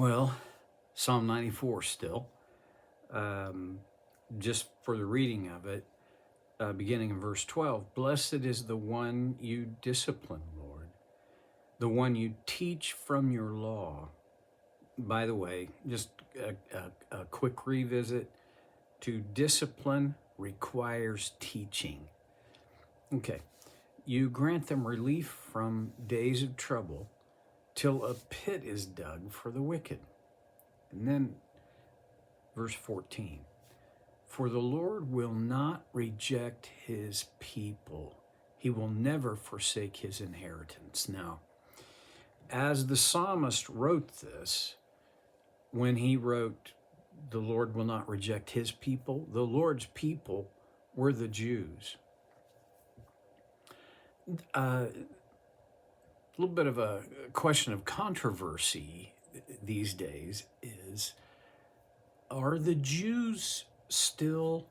Well, Psalm 94 still, um, just for the reading of it, beginning in verse 12. Blessed is the one you discipline, Lord, the one you teach from your law. By the way, just a quick revisit. To discipline requires teaching. Okay, you grant them relief from days of trouble till a pit is dug for the wicked. And then verse 14, for the Lord will not reject his people. He will never forsake his inheritance. Now, as the psalmist wrote this, when he wrote, the Lord will not reject his people, the Lord's people were the Jews. A little bit of a question of controversy these days is, are the Jews still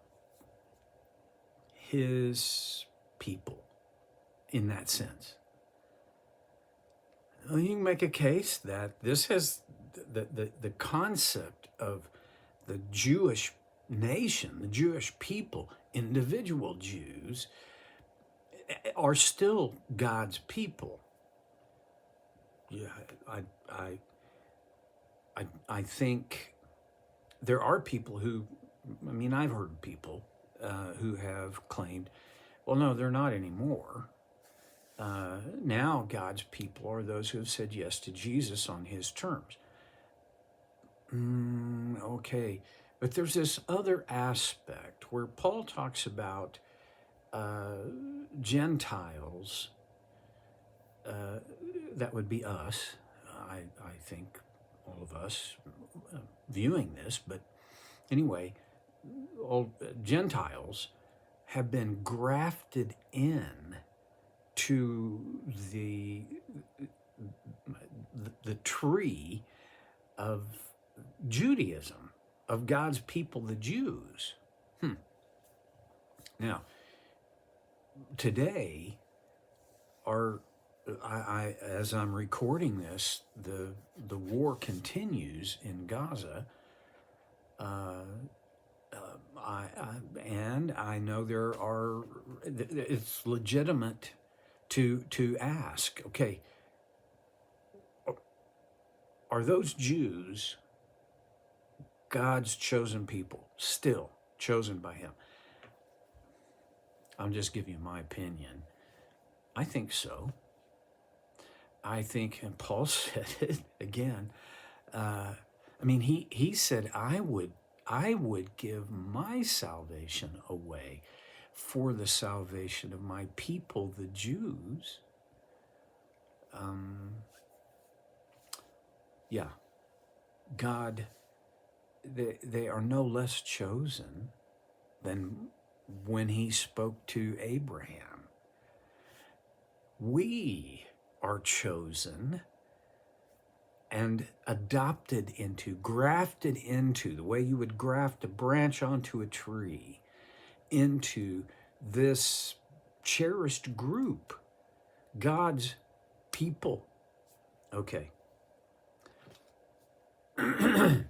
his people in that sense? Well, you can make a case that this has the concept of the Jewish nation, the Jewish people, individual Jews, are still God's people. Yeah, I think there are people who, I've heard people who have claimed, well, no, they're not anymore. Now God's people are those who have said yes to Jesus on his terms. Okay, but there's this other aspect where Paul talks about Gentiles, that would be us, I think all of us viewing this, but anyway, all Gentiles have been grafted in to the tree of Judaism, of God's people, the Jews. Now, today, as I'm recording this, the war continues in Gaza, and I know it's legitimate to ask, okay, are those Jews God's chosen people, still chosen by him? I'm just giving you my opinion. I think so. I think, and Paul said it again. He said, I would give my salvation away for the salvation of my people, the Jews. God, they are no less chosen than when he spoke to Abraham. We are chosen and adopted into, grafted into, the way you would graft a branch onto a tree, into this cherished group, God's people. Okay. And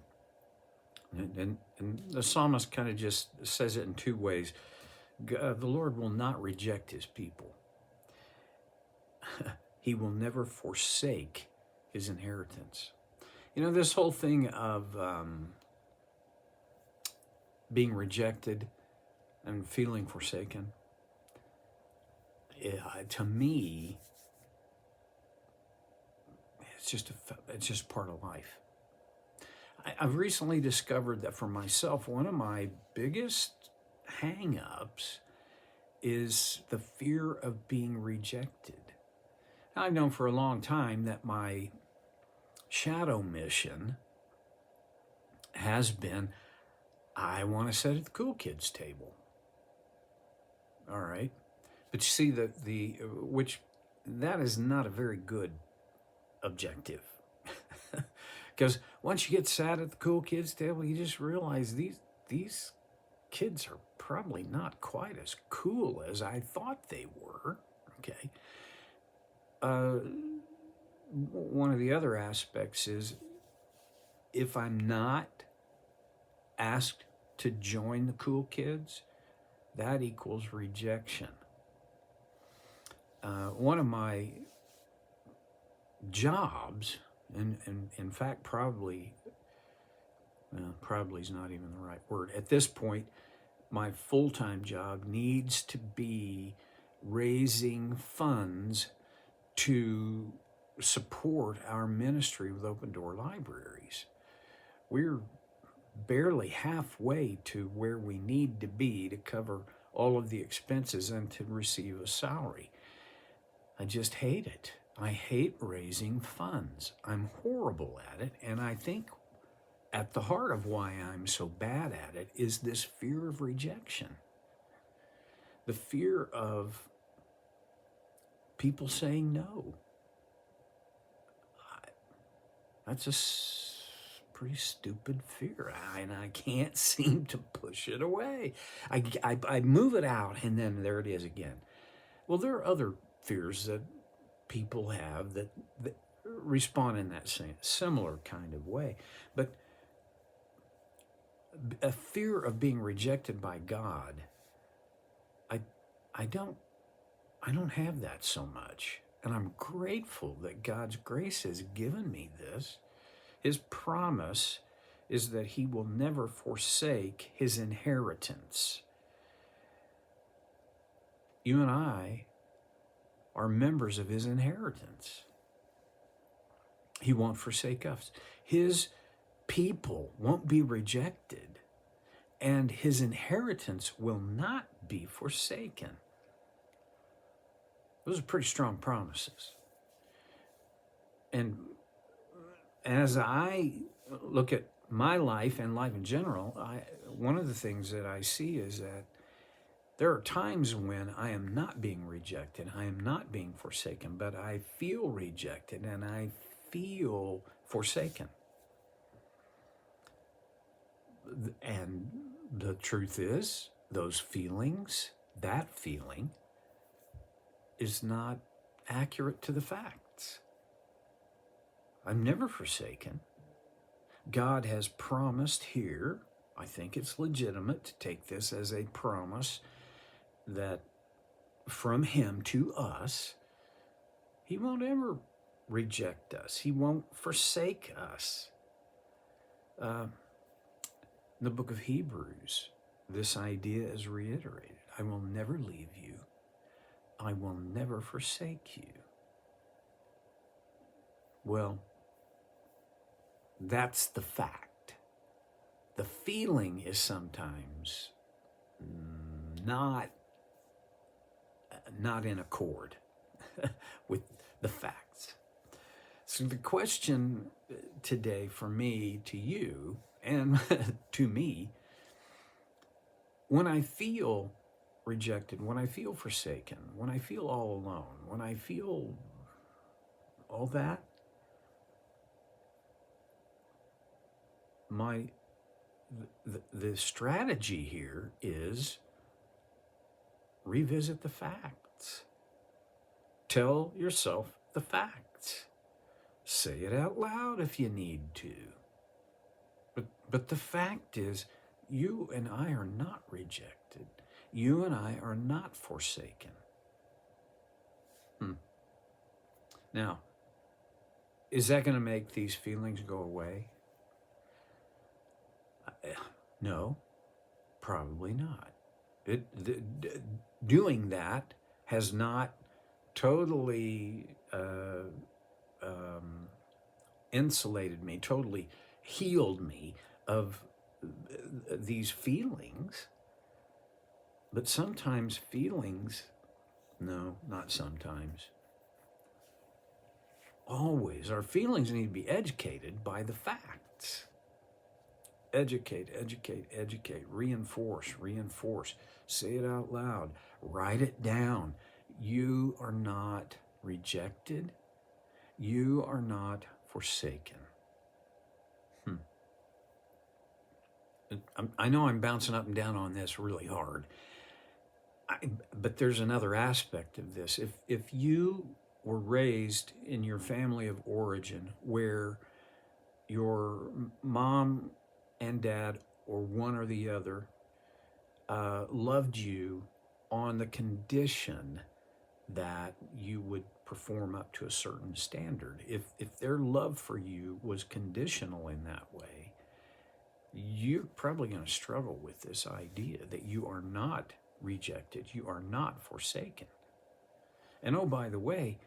the psalmist kind of just says it in two ways. The Lord will not reject his people. He will never forsake his inheritance. This whole thing of being rejected and feeling forsaken, to me, it's just part of life. I've recently discovered that for myself, one of my biggest hang-ups is the fear of being rejected. I've known for a long time that my shadow mission has been, I want to sit at the cool kids table. All right. But you see, which that is not a very good objective. Because once you get sat at the cool kids table, you just realize these kids are probably not quite as cool as I thought they were. Okay. One of the other aspects is if I'm not asked to join the cool kids, that equals rejection. One of my jobs, and in fact, probably is not even the right word. At this point, my full-time job needs to be raising funds to support our ministry with Open Door Libraries. We're barely halfway to where we need to be to cover all of the expenses and to receive a salary. I just hate it. I hate raising funds. I'm horrible at it, and I think at the heart of why I'm so bad at it is this fear of rejection. The fear of people saying no. That's a pretty stupid fear, and I can't seem to push it away. I move it out, and then there it is again. Well, there are other fears that people have that respond in that same similar kind of way, but a fear of being rejected by God, I don't have that so much. And I'm grateful that God's grace has given me this. His promise is that he will never forsake his inheritance. You and I are members of his inheritance. He won't forsake us. His people won't be rejected, and his inheritance will not be forsaken. Those are pretty strong promises. And as I look at my life and life in general, one of the things that I see is that there are times when I am not being rejected, I am not being forsaken, but I feel rejected and I feel forsaken. And the truth is, those feelings, that feeling, is not accurate to the facts. I'm never forsaken. God has promised here, I think it's legitimate to take this as a promise that from him to us, he won't ever reject us. He won't forsake us. In the book of Hebrews, this idea is reiterated. I will never leave you. I will never forsake you. Well, that's the fact. The feeling is sometimes not in accord with the facts. So the question today for me, to you, and to me, when I feel rejected, when I feel forsaken, when I feel all alone, when I feel all that, the strategy here is revisit the facts. Tell yourself the facts. Say it out loud if you need to. But the fact is, you and I are not rejected. You and I are not forsaken. Now, is that going to make these feelings go away? No, probably not. Doing that has not totally insulated me, totally healed me of these feelings. But sometimes feelings, no, not sometimes, always, our feelings need to be educated by the facts. Educate, reinforce, say it out loud, write it down. You are not rejected. You are not forsaken. I know I'm bouncing up and down on this really hard, but there's another aspect of this. If you were raised in your family of origin where your mom and dad, or one or the other, loved you on the condition that you would perform up to a certain standard. If their love for you was conditional in that way, you're probably going to struggle with this idea that you are not rejected, you are not forsaken. And oh, by the way,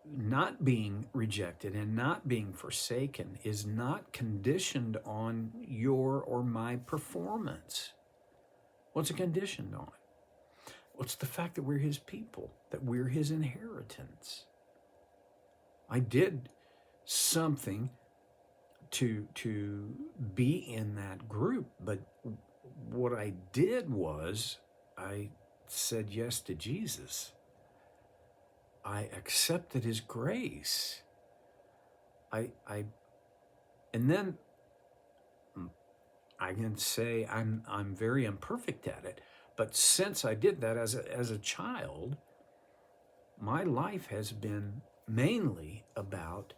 not being rejected and not being forsaken is not conditioned on your or my performance. What's it conditioned on? What's the fact that we're his people, that we're his inheritance? I did something to be in that group, but what I did was I said yes to Jesus. I accepted his grace. And then I can say I'm very imperfect at it, but since I did that as a child, my life has been mainly about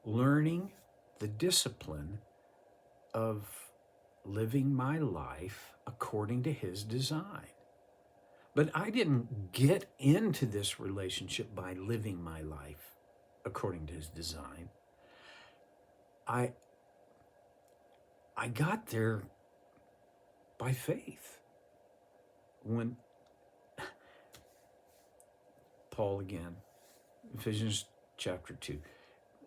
learning the discipline of living my life according to his design. But I didn't get into this relationship by living my life according to his design. I got there by faith. When Paul again, Ephesians chapter 2,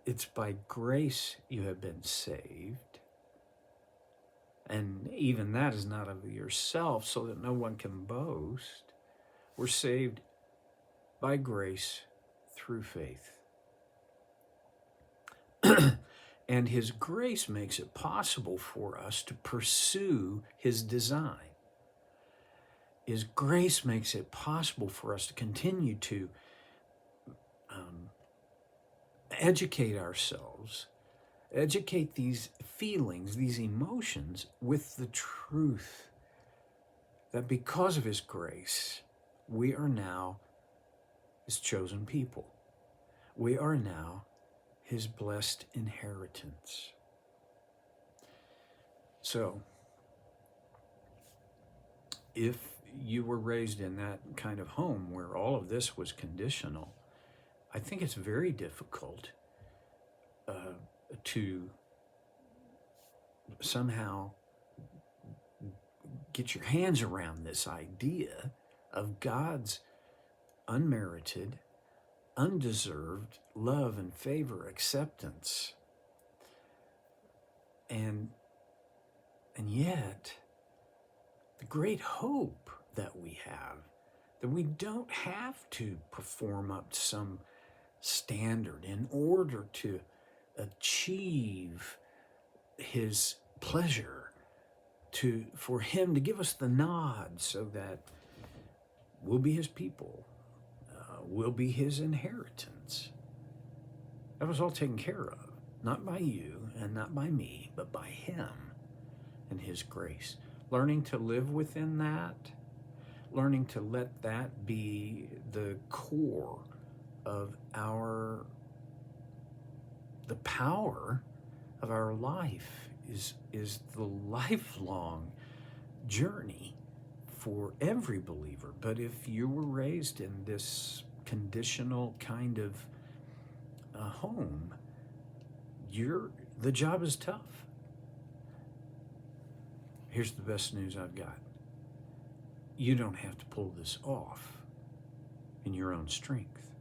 it's by grace you have been saved. And even that is not of yourself, so that no one can boast. We're saved by grace through faith. And his grace makes it possible for us to pursue his design. His grace makes it possible for us to continue to educate ourselves, educate these feelings, these emotions with the truth that because of his grace, we are now his chosen people. We are now his blessed inheritance. So, if you were raised in that kind of home where all of this was conditional, I think it's very difficult to somehow get your hands around this idea of God's unmerited, undeserved love and favor, acceptance. And yet, the great hope that we have, that we don't have to perform up to some standard in order to achieve his pleasure, for him to give us the nod so that we'll be his people, we'll be his inheritance. That was all taken care of, not by you and not by me, but by him and his grace. Learning to live within that, learning to let that be the core of the power of our life is the lifelong journey for every believer. But if you were raised in this conditional kind of home, the job is tough. Here's the best news I've got. You don't have to pull this off in your own strength.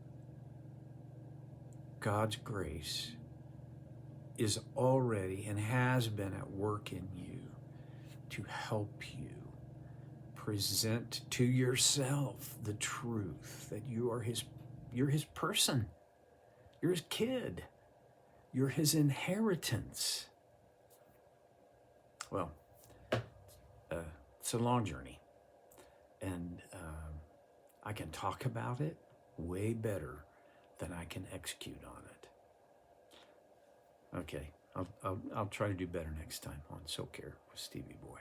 God's grace is already and has been at work in you to help you present to yourself the truth that you're his person, you're his kid, you're his inheritance. Well, it's a long journey, and I can talk about it way better than I can execute on it. Okay, I'll try to do better next time on So Care with Stevie Boy.